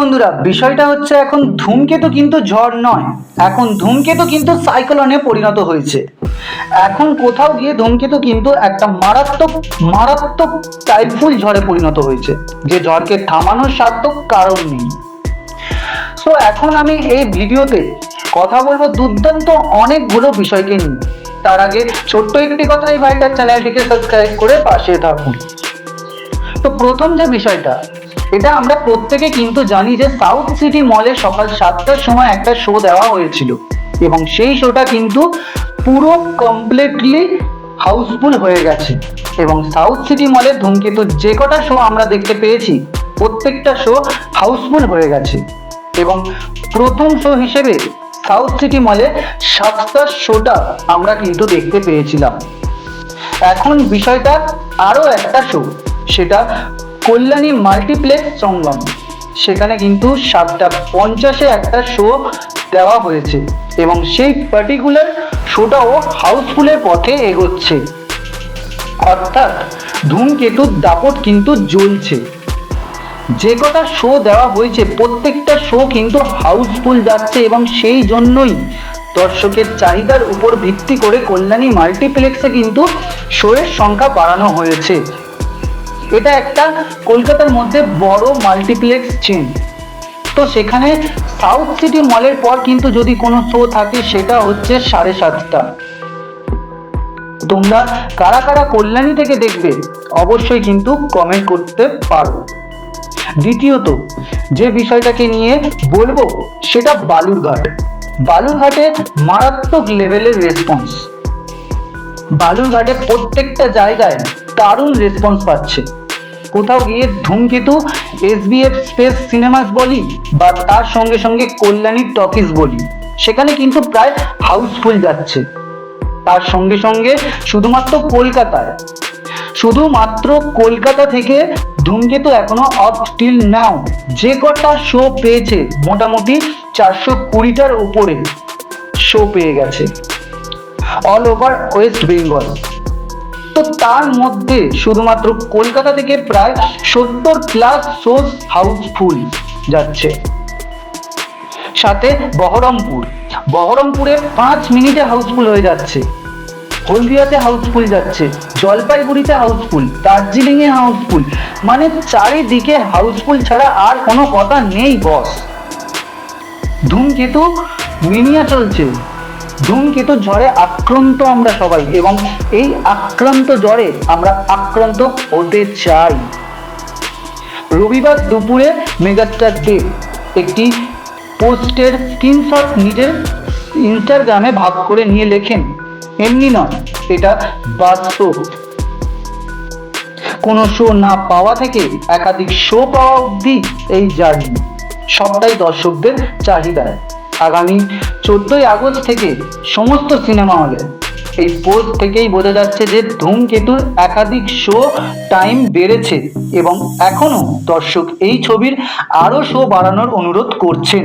বন্ধুরা, বিষয়টা হচ্ছে এখন ধূমকেতু কিন্তু ঝড় নয়, এখন ধূমকেতু কিন্তু সাইক্লোনে পরিণত হয়েছে। এখন কোথাও গিয়ে ধূমকেতু কিন্তু একটা মারাত্মক মারাত্মক টাইফুল ঝড়ে পরিণত হয়েছে, যে ঝড়কে থামানোর সার্থক কারণ নেই। সো এখন আমি এই ভিডিওতে কথা বলবো দুর্দান্ত অনেকগুলো বিষয়কে নিয়ে। তার আগে ছোট্ট একটি কথা, এই ভাইটার চ্যানেলটিকে সাবস্ক্রাইব করে পাশে থাকুন। তো প্রথম যে বিষয়টা, এটা আমরা প্রত্যেকে কিন্তু জানি যে সাউথ সিটি মলে সকাল 7টার সময় একটা শো দেওয়া হয়েছিল এবং সেই শোটা কিন্তু পুরো কমপ্লিটলি হাউসফুল হয়ে গেছে। এবং সাউথ সিটি মলে ধূমকেতু যে কটা শো আমরা দেখতে পেয়েছি, প্রত্যেকটা শো হাউসফুল হয়ে গেছে। এবং প্রথম শো হিসেবে সাউথ সিটি মলে 7টার শোটা আমরা কিন্তু দেখতে পেয়েছিলাম। এখন বিষয়টা আরো একটা শো, সেটা কল্যাণী মাল্টিপ্লেক্স সঙ্গম। সেখানে কিন্তু 7:50-এ একটা শো দেওয়া হয়েছে এবং সেই পার্টিকুলার শোটাও হাউসফুলের পথে এগোচ্ছে। অর্থাৎ ধূমকেতুর দাপট কিন্তু জ্বলছে। যে কটা শো দেওয়া হয়েছে প্রত্যেকটা শো কিন্তু হাউসফুল যাচ্ছে এবং সেই জন্যই দর্শকের চাহিদার উপর ভিত্তি করে কল্যাণী মাল্টিপ্লেক্সে কিন্তু শোয়ের সংখ্যা বাড়ানো হয়েছে। এটা একটা কলকাতার মধ্যে বড় মাল্টিপ্লেক্স চেন। তো সেখানে সাউথ সিটি মলের পর কিন্তু যদি কোনো শো থাকে সেটা হচ্ছে 7:30। তোমরা কারা কারা কল্যাণী থেকে দেখবে অবশ্যই কিন্তু কমেন্ট করতে পারো। দ্বিতীয়ত যে বিষয়টাকে নিয়ে বলবো সেটা বালুরঘাট। বালুরঘাটে মারাত্মক লেভেলের রেসপন্স। বালুরঘাটে প্রত্যেকটা জায়গায় দারুণ রেসপন্স পাচ্ছে। কোথাও গিয়ে ধূমকেতু SBF স্পেস সিনেমাস বলি বা তার সঙ্গে সঙ্গে কল্যাণী টকিজ বলি, সেখানে কিন্তু প্রায় হাউসফুল যাচ্ছে। তার সঙ্গে সঙ্গে শুধুমাত্র কলকাতা থেকে ধূমকেতু এখনো অফ টিল নাও যে কটা শো পেয়েছে, মোটামুটি 420টার উপরে শো পেয়ে গেছে অল ওভার ওয়েস্ট বেঙ্গল। তো তার মধ্যে শুধুমাত্র কলকাতা থেকে প্রায় 70+ শোজ হাউসফুল যাচ্ছে। সাথে বহরমপুরে 5 মিনিটে হাউসফুল হয়ে যাচ্ছে, হলদিয়াতে হাউসফুল যাচ্ছে, জলপাইগুড়িতে হাউসফুল, দার্জিলিংয়ে হাউসফুল। মানে চারিদিকে হাউসফুল ছাড়া আর কোনো কথা নেই বস। ধূমকেতু মিনিয়া চলছে। ধূমকেতু ঝড়ে আক্রান্ত আমরা সবাই এবং এই আক্রান্ত জ্বরে আমরা আক্রান্ত হতে চাই। রবিবার দুপুরে মেগাস্টার দেব একটি পোস্টের স্ক্রিনশট নিজের ইনস্টাগ্রামে ভাগ করে নিয়ে লেখেন, এমনি নয়, এটা বাস্তব। কোনো শো না পাওয়া থেকে একাধিক শো পাওয়া অবধি এই জার্নি, সবটাই দর্শকদের চাহিদায়। আগামী 14ই আগস্ট থেকে সমস্ত সিনেমা হলে। এই পোস্ট থেকেই বোঝা যাচ্ছে যে ধূমকেতুর একাধিক শো টাইম বেড়েছে এবং এখনো দর্শক এই ছবির আরো শো বাড়ানোর অনুরোধ করছেন।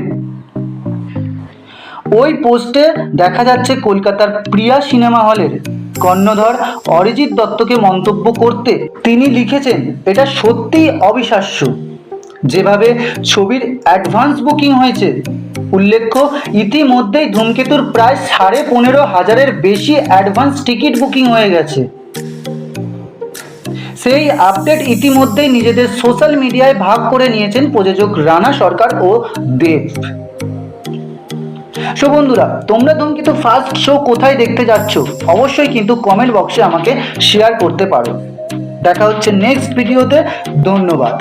ওই পোস্টে দেখা যাচ্ছে কলকাতার প্রিয়া সিনেমা হলের কর্ণধর অরিজিৎ দত্তকে মন্তব্য করতে তিনি লিখেছেন, এটা সত্যিই অবিশ্বাস্য যেভাবে ছবির অ্যাডভান্স বুকিং হয়েছে। উল্লেখ্য, ইতিমধ্যেই ধূমকেতুর প্রায় 15,500-এর বেশি অ্যাডভান্স টিকিট বুকিং হয়ে গেছে। সেই আপডেট ইতিমধ্যেই নিজেদের সোশ্যাল মিডিয়ায় ভাগ করে নিয়েছেন প্রযোজক রানা সরকার ও দেব। সো বন্ধুরা, তোমরা ধূমকেতু ফার্স্ট শো কোথায় দেখতে যাচ্ছ অবশ্যই কিন্তু কমেন্ট বক্সে আমাকে শেয়ার করতে পারো। দেখা হচ্ছে নেক্সট ভিডিওতে। ধন্যবাদ।